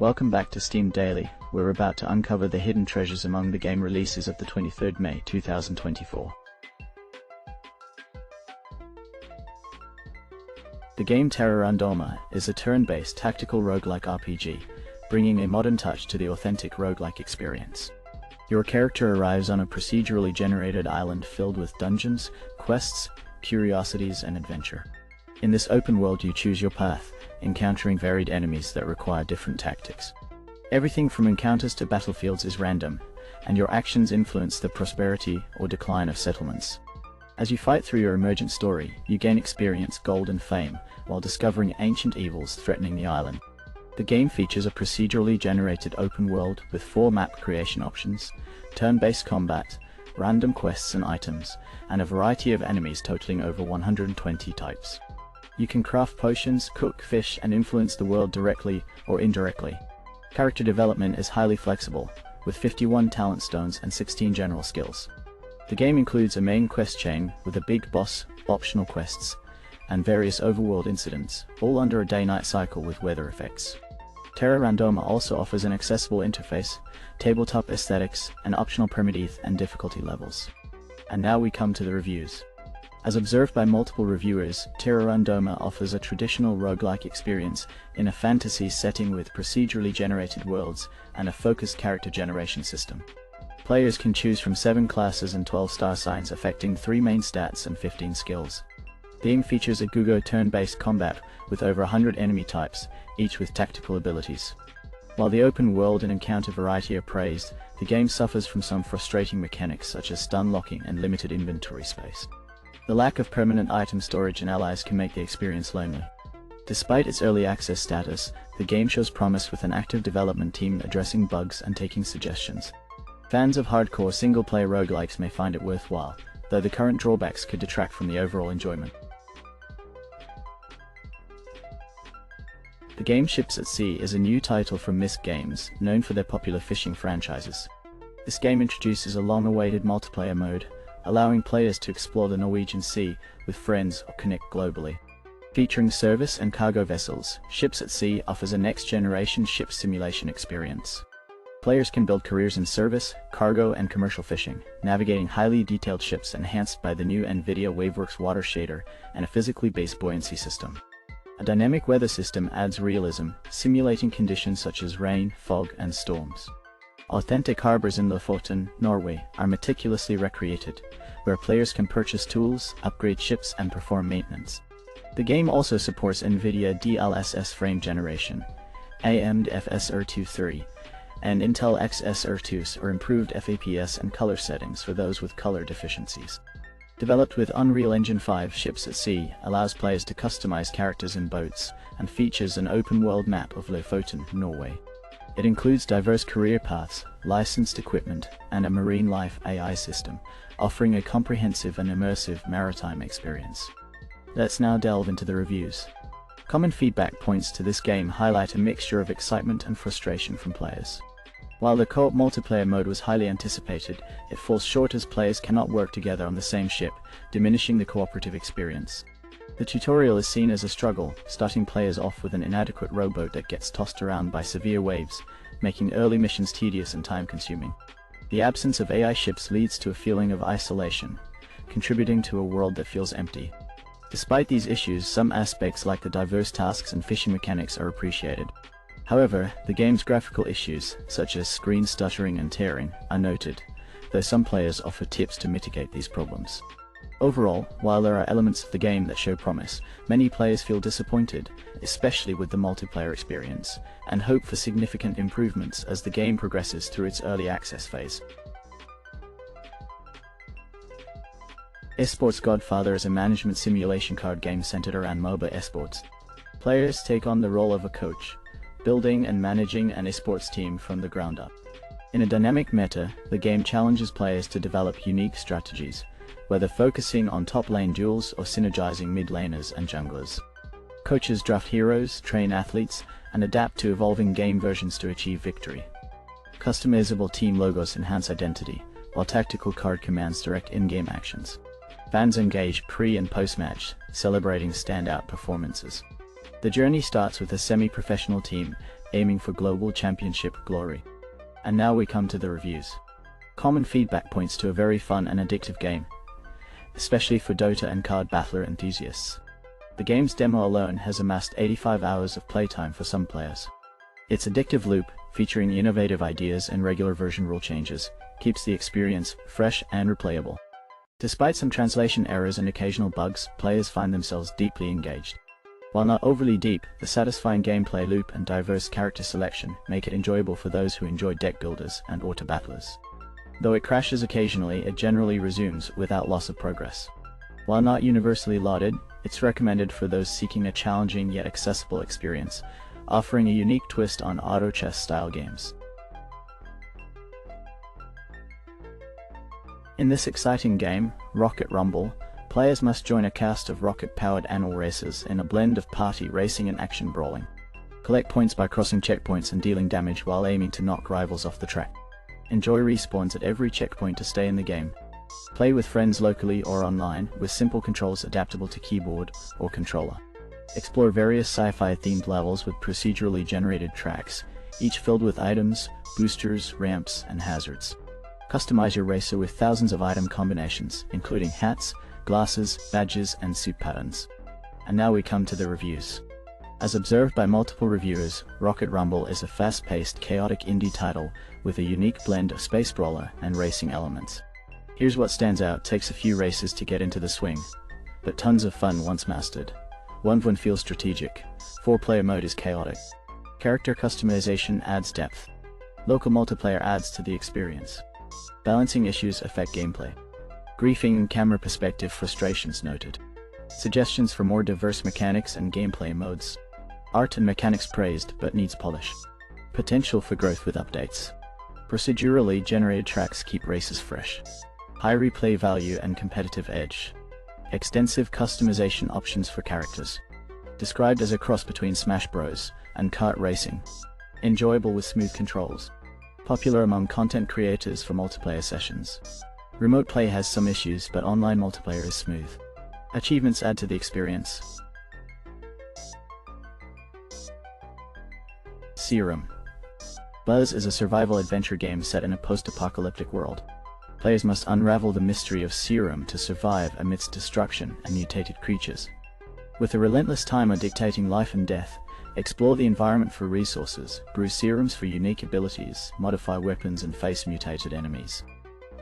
Welcome back to Steam Daily. We're about to uncover the hidden treasures among the game releases of the 23rd May 2024. The game Terra Randoma is a turn-based tactical roguelike RPG, bringing a modern touch to the authentic roguelike experience. Your character arrives on a procedurally generated island filled with dungeons, quests, curiosities, and adventure. In this open world you choose your path, encountering varied enemies that require different tactics. Everything from encounters to battlefields is random, and your actions influence the prosperity or decline of settlements. As you fight through your emergent story, you gain experience, gold, and fame, while discovering ancient evils threatening the island. The game features a procedurally generated open world with 4 map creation options, turn-based combat, random quests and items, and a variety of enemies totaling over 120 types. You can craft potions, cook, fish, and influence the world directly or indirectly. Character development is highly flexible, with 51 talent stones and 16 general skills. The game includes a main quest chain with a big boss, optional quests, and various overworld incidents, all under a day-night cycle with weather effects. Terra Randoma also offers an accessible interface, tabletop aesthetics, and optional permadeath and difficulty levels. And now we come to the reviews. As observed by multiple reviewers, Terra Randoma offers a traditional roguelike experience in a fantasy setting with procedurally generated worlds and a focused character generation system. Players can choose from 7 classes and 12 star signs affecting 3 main stats and 15 skills. The game features a Gugo turn-based combat with over 100 enemy types, each with tactical abilities. While the open world and encounter variety are praised, the game suffers from some frustrating mechanics such as stun locking and limited inventory space. The lack of permanent item storage and allies can make the experience lonely. Despite its early access status, the game shows promise with an active development team addressing bugs and taking suggestions. Fans of hardcore single-player roguelikes may find it worthwhile, though the current drawbacks could detract from the overall enjoyment. The game Ships at Sea is a new title from Myst Games, known for their popular fishing franchises. This game introduces a long-awaited multiplayer mode, allowing players to explore the Norwegian Sea with friends or connect globally. Featuring service and cargo vessels, Ships at Sea offers a next-generation ship simulation experience. Players can build careers in service, cargo, and commercial fishing, navigating highly detailed ships enhanced by the new NVIDIA Waveworks water shader and a physically based buoyancy system. A dynamic weather system adds realism, simulating conditions such as rain, fog, and storms. Authentic harbors in Lofoten, Norway, are meticulously recreated, where players can purchase tools, upgrade ships, and perform maintenance. The game also supports NVIDIA DLSS frame generation, AMD FSR23, and Intel XSR2s or improved FAPS and color settings for those with color deficiencies. Developed with Unreal Engine 5, Ships at Sea allows players to customize characters in boats and features an open-world map of Lofoten, Norway. It includes diverse career paths, licensed equipment, and a marine life AI system, offering a comprehensive and immersive maritime experience. Let's now delve into the reviews. Common feedback points to this game highlight a mixture of excitement and frustration from players. While the co-op multiplayer mode was highly anticipated, it falls short as players cannot work together on the same ship, diminishing the cooperative experience. The tutorial is seen as a struggle, starting players off with an inadequate rowboat that gets tossed around by severe waves, making early missions tedious and time-consuming. The absence of AI ships leads to a feeling of isolation, contributing to a world that feels empty. Despite these issues, some aspects like the diverse tasks and fishing mechanics are appreciated. However, the game's graphical issues, such as screen stuttering and tearing, are noted, though some players offer tips to mitigate these problems. Overall, while there are elements of the game that show promise, many players feel disappointed, especially with the multiplayer experience, and hope for significant improvements as the game progresses through its early access phase. Esports Godfather is a management simulation card game centered around MOBA esports. Players take on the role of a coach, building and managing an esports team from the ground up. In a dynamic meta, the game challenges players to develop unique strategies, whether focusing on top lane duels or synergizing mid laners and junglers. Coaches draft heroes, train athletes, and adapt to evolving game versions to achieve victory. Customizable team logos enhance identity, while tactical card commands direct in-game actions. Fans engage pre- and post-match, celebrating standout performances. The journey starts with a semi-professional team, aiming for global championship glory. And now we come to the reviews. Common feedback points to a very fun and addictive game, especially for Dota and card battler enthusiasts. The game's demo alone has amassed 85 hours of playtime for some players. Its addictive loop, featuring innovative ideas and regular version rule changes, keeps the experience fresh and replayable. Despite some translation errors and occasional bugs, players find themselves deeply engaged. While not overly deep, the satisfying gameplay loop and diverse character selection make it enjoyable for those who enjoy deck builders and auto battlers. Though it crashes occasionally, it generally resumes without loss of progress. While not universally lauded, it's recommended for those seeking a challenging yet accessible experience, offering a unique twist on auto chess style games. In this exciting game, Rocket Rumble, players must join a cast of rocket-powered animal racers in a blend of party racing and action brawling. Collect points by crossing checkpoints and dealing damage while aiming to knock rivals off the track. Enjoy respawns at every checkpoint to stay in the game. Play with friends locally or online, with simple controls adaptable to keyboard or controller. Explore various sci-fi themed levels with procedurally generated tracks, each filled with items, boosters, ramps, and hazards. Customize your racer with thousands of item combinations, including hats, glasses, badges, and suit patterns. And now we come to the reviews. As observed by multiple reviewers, Rocket Rumble is a fast-paced, chaotic indie title with a unique blend of space brawler and racing elements. Here's what stands out: takes a few races to get into the swing, but tons of fun once mastered. 1v1 feels strategic. 4-player mode is chaotic. Character customization adds depth. Local multiplayer adds to the experience. Balancing issues affect gameplay. Griefing and camera perspective frustrations noted. Suggestions for more diverse mechanics and gameplay modes. Art and mechanics praised, but needs polish. Potential for growth with updates. Procedurally generated tracks keep races fresh. High replay value and competitive edge. Extensive customization options for characters. Described as a cross between Smash Bros. And kart racing. Enjoyable with smooth controls. Popular among content creators for multiplayer sessions. Remote play has some issues, but online multiplayer is smooth. Achievements add to the experience. Serum. Buzz is a survival adventure game set in a post-apocalyptic world. Players must unravel the mystery of Serum to survive amidst destruction and mutated creatures. With a relentless timer dictating life and death, explore the environment for resources, brew serums for unique abilities, modify weapons, and face mutated enemies.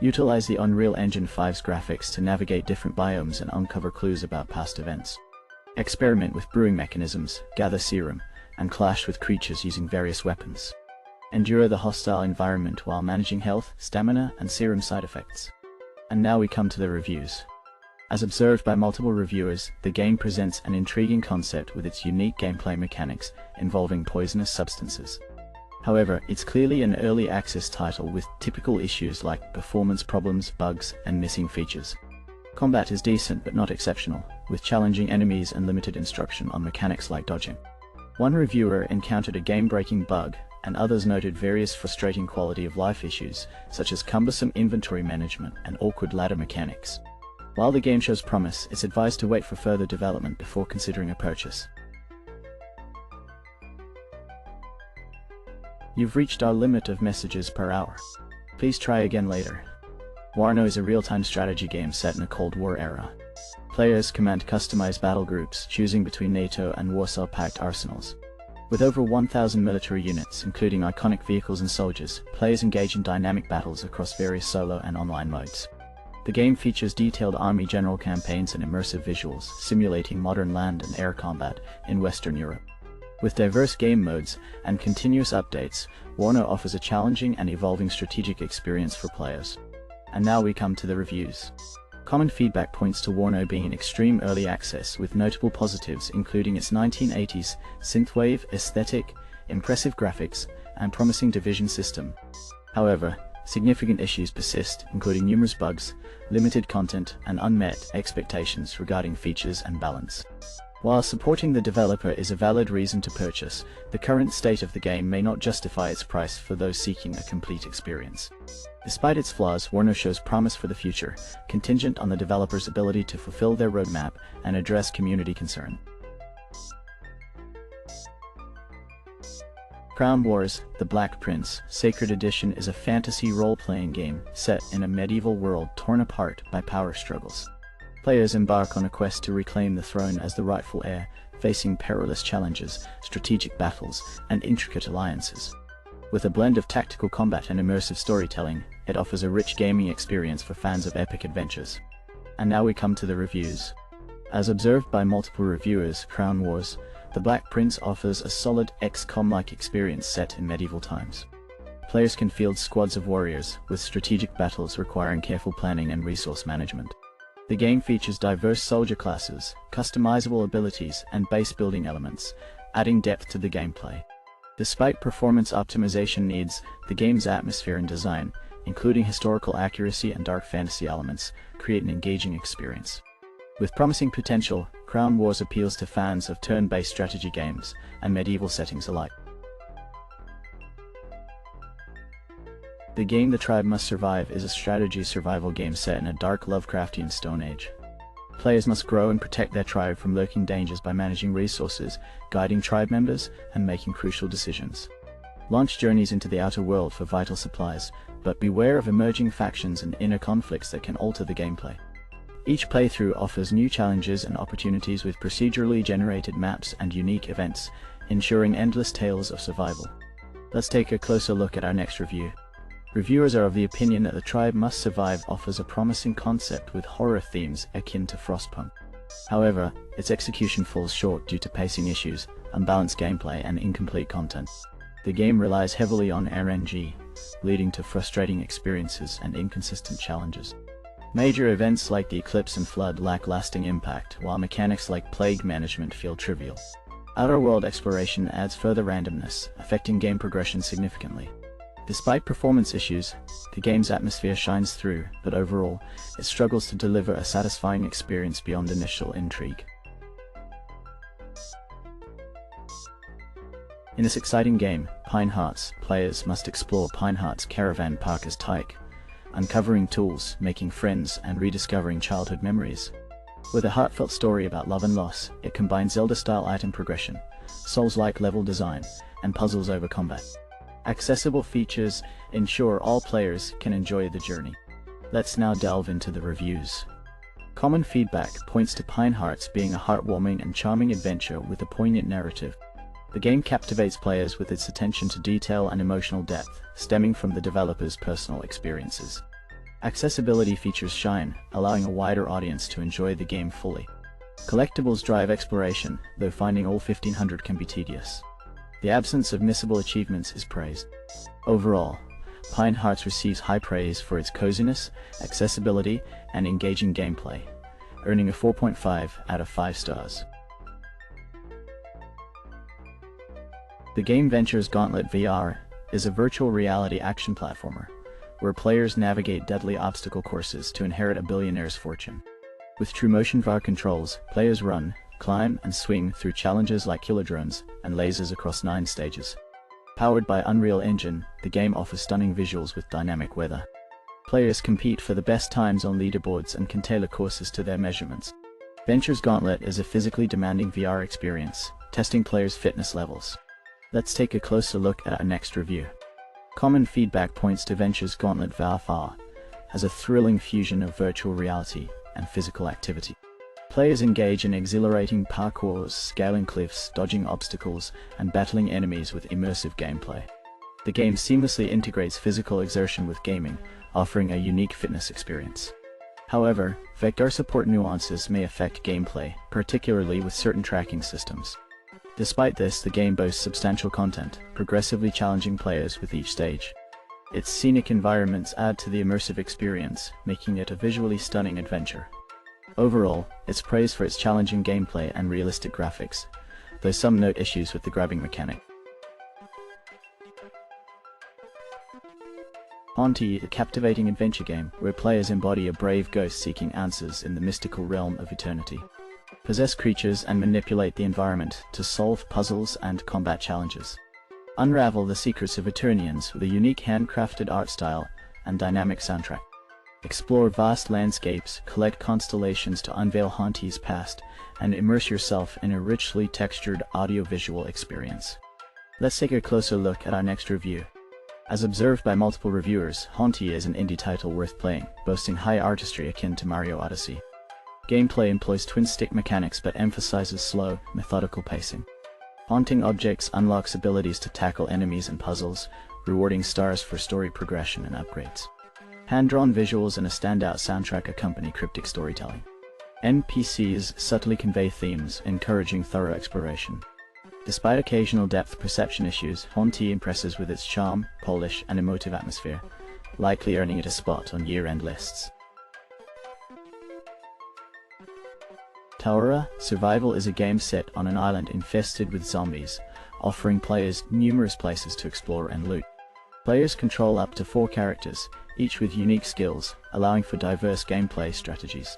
Utilize the Unreal Engine 5's graphics to navigate different biomes and uncover clues about past events. Experiment with brewing mechanisms, gather serum, and clash with creatures using various weapons. Endure the hostile environment while managing health, stamina, and serum side effects. And now we come to the reviews. As observed by multiple reviewers, the game presents an intriguing concept with its unique gameplay mechanics involving poisonous substances. However, it's clearly an early access title with typical issues like performance problems, bugs, and missing features. Combat is decent but not exceptional, with challenging enemies and limited instruction on mechanics like dodging. One reviewer encountered a game-breaking bug, and others noted various frustrating quality of life issues, such as cumbersome inventory management and awkward ladder mechanics. While the game shows promise, it's advised to wait for further development before considering a purchase. You've reached our limit of messages per hour. Please try again later. WARNO is a real-time strategy game set in a Cold War era. Players command customized battle groups, choosing between NATO and Warsaw-pact arsenals. With over 1,000 military units, including iconic vehicles and soldiers, players engage in dynamic battles across various solo and online modes. The game features detailed army general campaigns and immersive visuals, simulating modern land and air combat in Western Europe. With diverse game modes and continuous updates, WARNO offers a challenging and evolving strategic experience for players. And now we come to the reviews. Common feedback points to WARNO being in extreme early access, with notable positives including its 1980s synthwave aesthetic, impressive graphics, and promising division system. However, significant issues persist, including numerous bugs, limited content, and unmet expectations regarding features and balance. While supporting the developer is a valid reason to purchase, the current state of the game may not justify its price for those seeking a complete experience. Despite its flaws, WARNO shows promise for the future, contingent on the developer's ability to fulfill their roadmap and address community concern. Crown Wars: The Black Prince Sacred Edition is a fantasy role-playing game set in a medieval world torn apart by power struggles. Players embark on a quest to reclaim the throne as the rightful heir, facing perilous challenges, strategic battles, and intricate alliances. With a blend of tactical combat and immersive storytelling, it offers a rich gaming experience for fans of epic adventures. And now we come to the reviews. As observed by multiple reviewers, Crown Wars: The Black Prince offers a solid XCOM-like experience set in medieval times. Players can field squads of warriors, with strategic battles requiring careful planning and resource management. The game features diverse soldier classes, customizable abilities, and base-building elements, adding depth to the gameplay. Despite performance optimization needs, the game's atmosphere and design, including historical accuracy and dark fantasy elements, create an engaging experience. With promising potential, Crown Wars appeals to fans of turn-based strategy games and medieval settings alike. The game The Tribe Must Survive is a strategy survival game set in a dark Lovecraftian Stone Age. Players must grow and protect their tribe from lurking dangers by managing resources, guiding tribe members, and making crucial decisions. Launch journeys into the outer world for vital supplies, but beware of emerging factions and inner conflicts that can alter the gameplay. Each playthrough offers new challenges and opportunities with procedurally generated maps and unique events, ensuring endless tales of survival. Let's take a closer look at our next review. Reviewers are of the opinion that The Tribe Must Survive offers a promising concept with horror themes akin to Frostpunk. However, its execution falls short due to pacing issues, unbalanced gameplay, and incomplete content. The game relies heavily on RNG, leading to frustrating experiences and inconsistent challenges. Major events like the Eclipse and Flood lack lasting impact, while mechanics like plague management feel trivial. Outer world exploration adds further randomness, affecting game progression significantly. Despite performance issues, the game's atmosphere shines through, but overall, it struggles to deliver a satisfying experience beyond initial intrigue. In this exciting game, Pine Hearts, players must explore Pine Hearts Caravan Park as Tyke, uncovering tools, making friends, and rediscovering childhood memories. With a heartfelt story about love and loss, it combines Zelda-style item progression, Souls-like level design, and puzzles over combat. Accessible features ensure all players can enjoy the journey. Let's now delve into the reviews. Common feedback points to Pine Hearts being a heartwarming and charming adventure with a poignant narrative. The game captivates players with its attention to detail and emotional depth, stemming from the developer's personal experiences. Accessibility features shine, allowing a wider audience to enjoy the game fully. Collectibles drive exploration, though finding all 1500 can be tedious. The absence of missable achievements is praised. Overall, Pine Hearts receives high praise for its coziness, accessibility, and engaging gameplay, earning a 4.5 out of 5 stars. The game ventures Gauntlet VR is a virtual reality action platformer, where players navigate deadly obstacle courses to inherit a billionaire's fortune. With true motion VR controls, players run, climb, and swing through challenges like killer drones and lasers across 9 stages. Powered by Unreal Engine, the game offers stunning visuals with dynamic weather. Players compete for the best times on leaderboards and can tailor courses to their measurements. Ventures Gauntlet is a physically demanding VR experience, testing players' fitness levels. Let's take a closer look at our next review. Common feedback points to Ventures Gauntlet VR as a thrilling fusion of virtual reality and physical activity. Players engage in exhilarating parkours, scaling cliffs, dodging obstacles, and battling enemies with immersive gameplay. The game seamlessly integrates physical exertion with gaming, offering a unique fitness experience. However, vector support nuances may affect gameplay, particularly with certain tracking systems. Despite this, the game boasts substantial content, progressively challenging players with each stage. Its scenic environments add to the immersive experience, making it a visually stunning adventure. Overall, it's praised for its challenging gameplay and realistic graphics, though some note issues with the grabbing mechanic. Hauntii, a captivating adventure game where players embody a brave ghost seeking answers in the mystical realm of eternity. Possess creatures and manipulate the environment to solve puzzles and combat challenges. Unravel the secrets of Eternians with a unique handcrafted art style and dynamic soundtrack. Explore vast landscapes, collect constellations to unveil Hauntii's past, and immerse yourself in a richly textured audiovisual experience. Let's take a closer look at our next review. As observed by multiple reviewers, Hauntii is an indie title worth playing, boasting high artistry akin to Mario Odyssey. Gameplay employs twin-stick mechanics but emphasizes slow, methodical pacing. Haunting objects unlocks abilities to tackle enemies and puzzles, rewarding stars for story progression and upgrades. Hand-drawn visuals and a standout soundtrack accompany cryptic storytelling. NPCs subtly convey themes, encouraging thorough exploration. Despite occasional depth perception issues, Hauntii impresses with its charm, polish, and emotive atmosphere, likely earning it a spot on year-end lists. Taora Survival is a game set on an island infested with zombies, offering players numerous places to explore and loot. Players control up to 4 characters, each with unique skills, allowing for diverse gameplay strategies.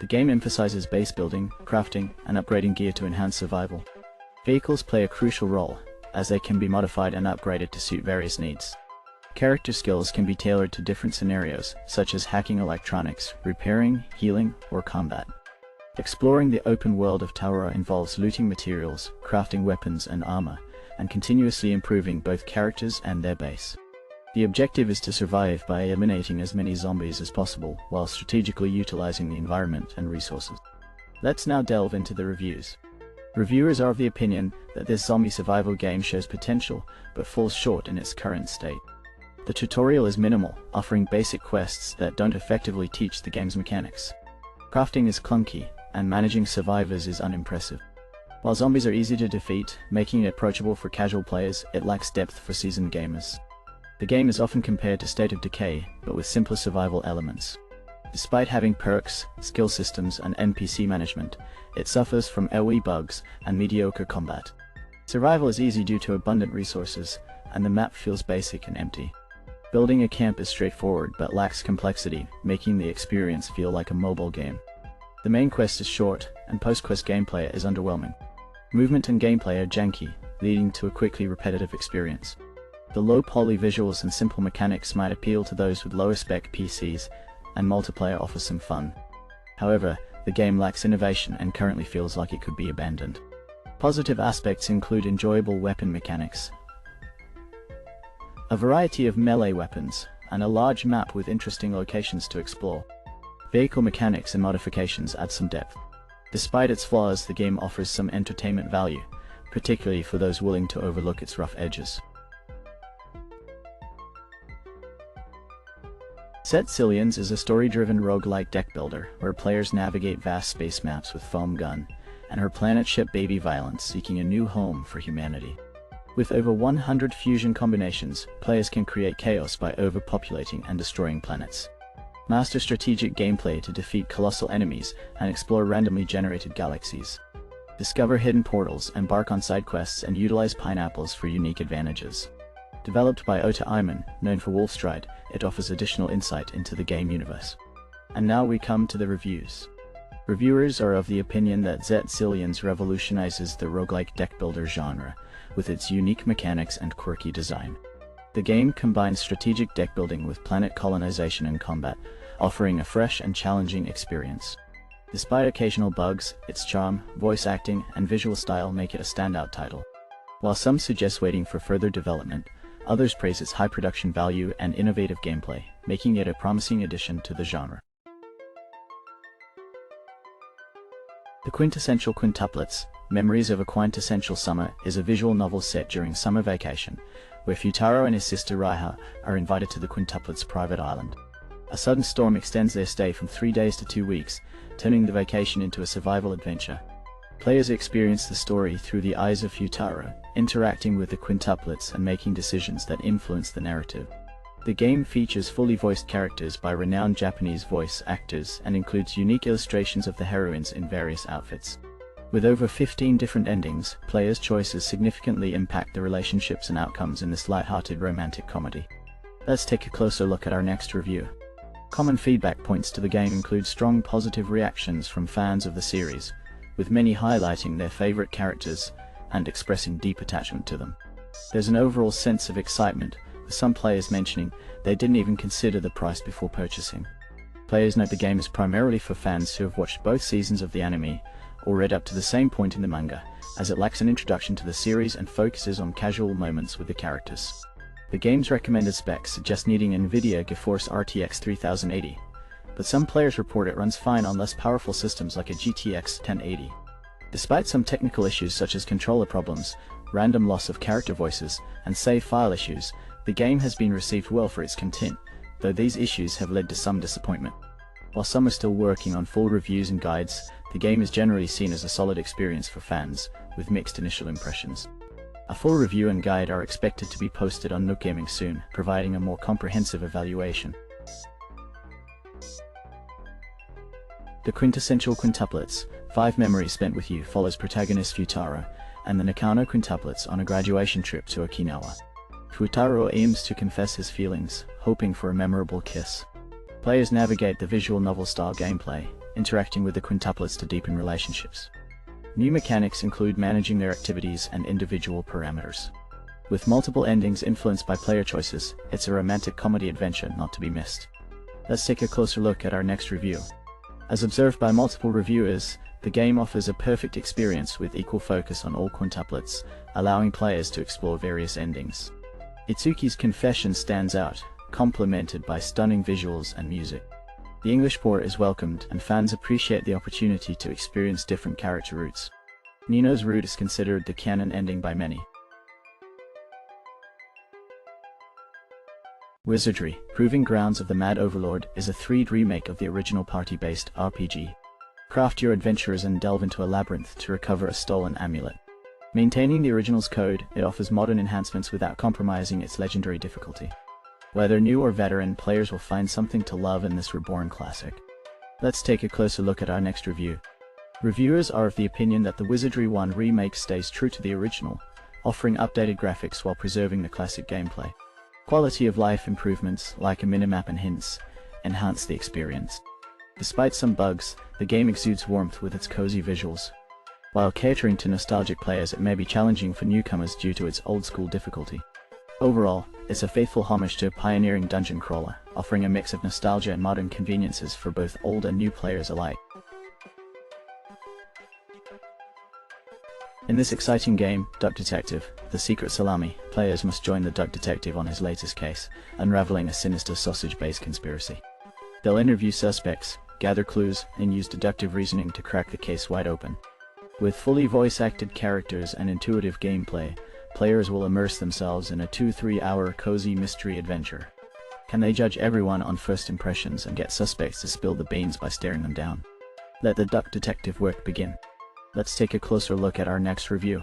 The game emphasizes base building, crafting, and upgrading gear to enhance survival. Vehicles play a crucial role, as they can be modified and upgraded to suit various needs. Character skills can be tailored to different scenarios, such as hacking electronics, repairing, healing, or combat. Exploring the open world of Taora involves looting materials, crafting weapons and armor, and continuously improving both characters and their base. The objective is to survive by eliminating as many zombies as possible, while strategically utilizing the environment and resources. Let's now delve into the reviews. Reviewers are of the opinion that this zombie survival game shows potential, but falls short in its current state. The tutorial is minimal, offering basic quests that don't effectively teach the game's mechanics. Crafting is clunky, and managing survivors is unimpressive. While zombies are easy to defeat, making it approachable for casual players, it lacks depth for seasoned gamers. The game is often compared to State of Decay, but with simpler survival elements. Despite having perks, skill systems, and NPC management, it suffers from AoE bugs and mediocre combat. Survival is easy due to abundant resources, and the map feels basic and empty. Building a camp is straightforward but lacks complexity, making the experience feel like a mobile game. The main quest is short, and post-quest gameplay is underwhelming. Movement and gameplay are janky, leading to a quickly repetitive experience. The low-poly visuals and simple mechanics might appeal to those with lower-spec PCs, and multiplayer offers some fun. However, the game lacks innovation and currently feels like it could be abandoned. Positive aspects include enjoyable weapon mechanics, a variety of melee weapons, and a large map with interesting locations to explore. Vehicle mechanics and modifications add some depth. Despite its flaws, the game offers some entertainment value, particularly for those willing to overlook its rough edges. Zet Zillions is a story-driven roguelike deck builder, where players navigate vast space maps with Foam Gun, and her planet ship Baby Violence seeking a new home for humanity. With over 100 fusion combinations, players can create chaos by overpopulating and destroying planets. Master strategic gameplay to defeat colossal enemies and explore randomly generated galaxies. Discover hidden portals, embark on side quests, and utilize pineapples for unique advantages. Developed by Ota Iman, known for Wolfstride, it offers additional insight into the game universe. And now we come to the reviews. Reviewers are of the opinion that Zet Zillions revolutionizes the roguelike deck builder genre, with its unique mechanics and quirky design. The game combines strategic deck building with planet colonization and combat, offering a fresh and challenging experience. Despite occasional bugs, its charm, voice acting, and visual style make it a standout title. While some suggest waiting for further development, others praise its high production value and innovative gameplay, making it a promising addition to the genre. The Quintessential Quintuplets, Memories of a Quintessential Summer, is a visual novel set during summer vacation, where Futaro and his sister Raiha are invited to the Quintuplets' private island. A sudden storm extends their stay from 3 days to 2 weeks, turning the vacation into a survival adventure. Players experience the story through the eyes of Futaro, interacting with the Quintuplets and making decisions that influence the narrative. The game features fully voiced characters by renowned Japanese voice actors and includes unique illustrations of the heroines in various outfits. With over 15 different endings, players' choices significantly impact the relationships and outcomes in this light-hearted romantic comedy. Let's take a closer look at our next review. Common feedback points to the game include strong positive reactions from fans of the series, with many highlighting their favorite characters and expressing deep attachment to them. There's an overall sense of excitement, with some players mentioning they didn't even consider the price before purchasing. Players note the game is primarily for fans who have watched both seasons of the anime, or read up to the same point in the manga, as it lacks an introduction to the series and focuses on casual moments with the characters. The game's recommended specs suggest needing an NVIDIA GeForce RTX 3080, but some players report it runs fine on less powerful systems like a GTX 1080. Despite some technical issues such as controller problems, random loss of character voices, and save file issues, the game has been received well for its content, though these issues have led to some disappointment. While some are still working on full reviews and guides, the game is generally seen as a solid experience for fans, with mixed initial impressions. A full review and guide are expected to be posted on Nook Gaming soon, providing a more comprehensive evaluation. The Quintessential Quintuplets, 5 Memories Spent With You follows protagonist Futaro and the Nakano Quintuplets on a graduation trip to Okinawa. Futaro aims to confess his feelings, hoping for a memorable kiss. Players navigate the visual novel-style gameplay, interacting with the quintuplets to deepen relationships. New mechanics include managing their activities and individual parameters. With multiple endings influenced by player choices, it's a romantic comedy adventure not to be missed. Let's take a closer look at our next review. As observed by multiple reviewers, the game offers a perfect experience with equal focus on all quintuplets, allowing players to explore various endings. Itsuki's confession stands out, complemented by stunning visuals and music. The English port is welcomed, and fans appreciate the opportunity to experience different character routes. Nino's route is considered the canon ending by many. Wizardry, Proving Grounds of the Mad Overlord, is a 3D remake of the original party-based RPG. Craft your adventurers and delve into a labyrinth to recover a stolen amulet. Maintaining the original's code, it offers modern enhancements without compromising its legendary difficulty. Whether new or veteran, players will find something to love in this reborn classic. Let's take a closer look at our next review. Reviewers are of the opinion that the Wizardry 1 remake stays true to the original, offering updated graphics while preserving the classic gameplay. Quality of life improvements, like a minimap and hints, enhance the experience. Despite some bugs, the game exudes warmth with its cozy visuals. While catering to nostalgic players, it may be challenging for newcomers due to its old-school difficulty. Overall, it's a faithful homage to a pioneering dungeon crawler, offering a mix of nostalgia and modern conveniences for both old and new players alike. In this exciting game, Duck Detective, The Secret Salami, players must join the Duck Detective on his latest case, unraveling a sinister sausage-based conspiracy. They'll interview suspects, gather clues, and use deductive reasoning to crack the case wide open. With fully voice-acted characters and intuitive gameplay, players will immerse themselves in a 2-3 hour cozy mystery adventure. Can they judge everyone on first impressions and get suspects to spill the beans by staring them down? Let the Duck Detective work begin. Let's take a closer look at our next review.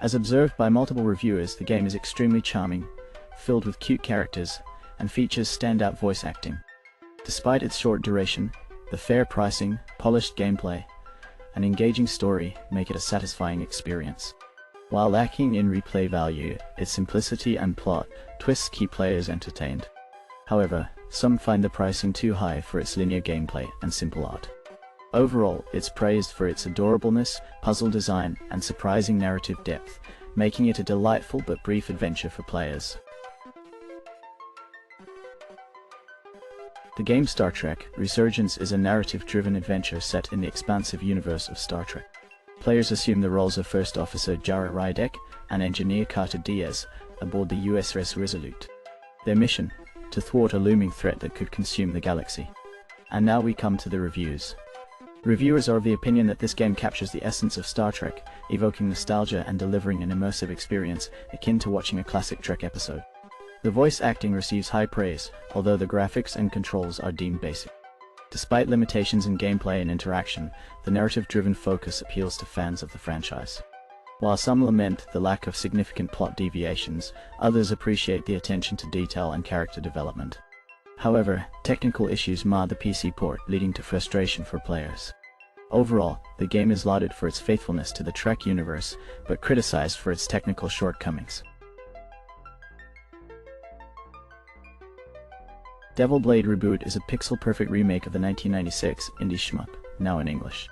As observed by multiple reviewers, the game is extremely charming, filled with cute characters, and features standout voice acting. Despite its short duration, the fair pricing, polished gameplay, and engaging story make it a satisfying experience. While lacking in replay value, its simplicity and plot twists keep players entertained. However, some find the pricing too high for its linear gameplay and simple art. Overall, it's praised for its adorableness, puzzle design, and surprising narrative depth, making it a delightful but brief adventure for players. The game Star Trek: Resurgence is a narrative-driven adventure set in the expansive universe of Star Trek. Players assume the roles of First Officer Jara Rydek and Engineer Carter Diaz aboard the USS Resolute. Their mission: to thwart a looming threat that could consume the galaxy. And now we come to the reviews. Reviewers are of the opinion that this game captures the essence of Star Trek, evoking nostalgia and delivering an immersive experience akin to watching a classic Trek episode. The voice acting receives high praise, although the graphics and controls are deemed basic. Despite limitations in gameplay and interaction, the narrative-driven focus appeals to fans of the franchise. While some lament the lack of significant plot deviations, others appreciate the attention to detail and character development. However, technical issues mar the PC port, leading to frustration for players. Overall, the game is lauded for its faithfulness to the Trek universe, but criticized for its technical shortcomings. Devil Blade Reboot is a pixel-perfect remake of the 1996 indie shmup, now in English.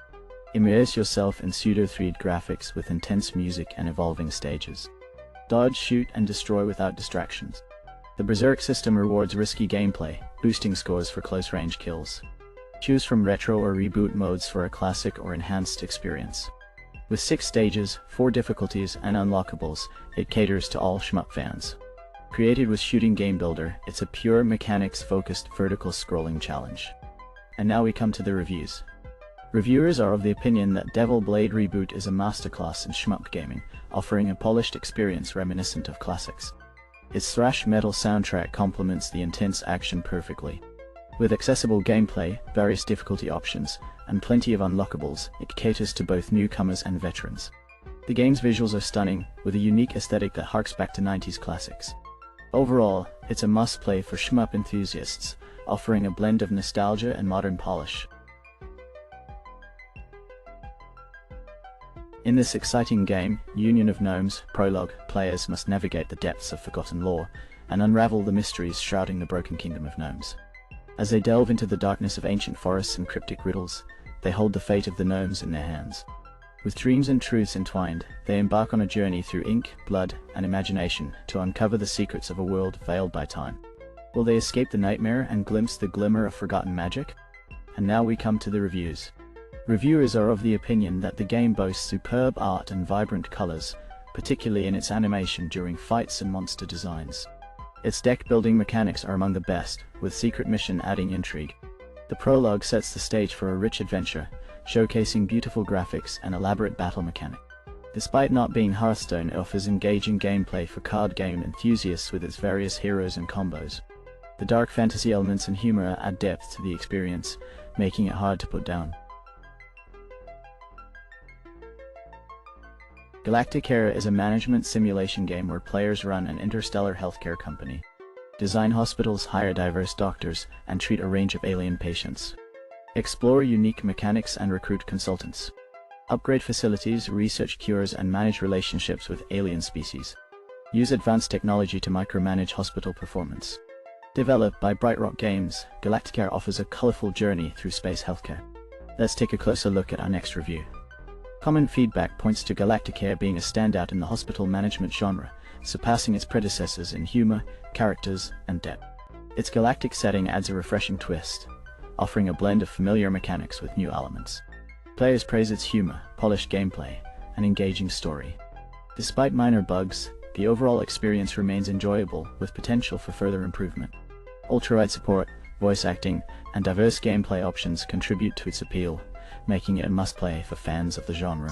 Immerse yourself in pseudo-3D graphics with intense music and evolving stages. Dodge, shoot, and destroy without distractions. The Berserk system rewards risky gameplay, boosting scores for close-range kills. Choose from retro or reboot modes for a classic or enhanced experience. With 6 stages, 4 difficulties, and unlockables, it caters to all shmup fans. Created with Shooting Game Builder, it's a pure mechanics-focused vertical scrolling challenge. And now we come to the reviews. Reviewers are of the opinion that Devil Blade Reboot is a masterclass in shmup gaming, offering a polished experience reminiscent of classics. Its thrash metal soundtrack complements the intense action perfectly. With accessible gameplay, various difficulty options, and plenty of unlockables, it caters to both newcomers and veterans. The game's visuals are stunning, with a unique aesthetic that harks back to 90s classics. Overall, it's a must-play for shmup enthusiasts, offering a blend of nostalgia and modern polish. In this exciting game, Union of Gnomes, Prologue, players must navigate the depths of forgotten lore, and unravel the mysteries shrouding the broken kingdom of gnomes. As they delve into the darkness of ancient forests and cryptic riddles, they hold the fate of the gnomes in their hands. With dreams and truths entwined, they embark on a journey through ink, blood, and imagination to uncover the secrets of a world veiled by time. Will they escape the nightmare and glimpse the glimmer of forgotten magic? And now we come to the reviews. Reviewers are of the opinion that the game boasts superb art and vibrant colors, particularly in its animation during fights and monster designs. Its deck-building mechanics are among the best, with secret mission adding intrigue. The prologue sets the stage for a rich adventure, showcasing beautiful graphics and elaborate battle mechanics. Despite not being Hearthstone, it offers engaging gameplay for card game enthusiasts with its various heroes and combos. The dark fantasy elements and humor add depth to the experience, making it hard to put down. Galacticare is a management simulation game where players run an interstellar healthcare company, design hospitals, hire diverse doctors, and treat a range of alien patients. Explore unique mechanics and recruit consultants. Upgrade facilities, research cures, and manage relationships with alien species. Use advanced technology to micromanage hospital performance. Developed by Bright Rock Games, Galacticare offers a colorful journey through space healthcare. Let's take a closer look at our next review. Common feedback points to Galacticare being a standout in the hospital management genre, surpassing its predecessors in humor, characters, and depth. Its galactic setting adds a refreshing twist, offering a blend of familiar mechanics with new elements. Players praise its humor, polished gameplay, and engaging story. Despite minor bugs, the overall experience remains enjoyable, with potential for further improvement. Ultra-wide support, voice acting, and diverse gameplay options contribute to its appeal, making it a must-play for fans of the genre.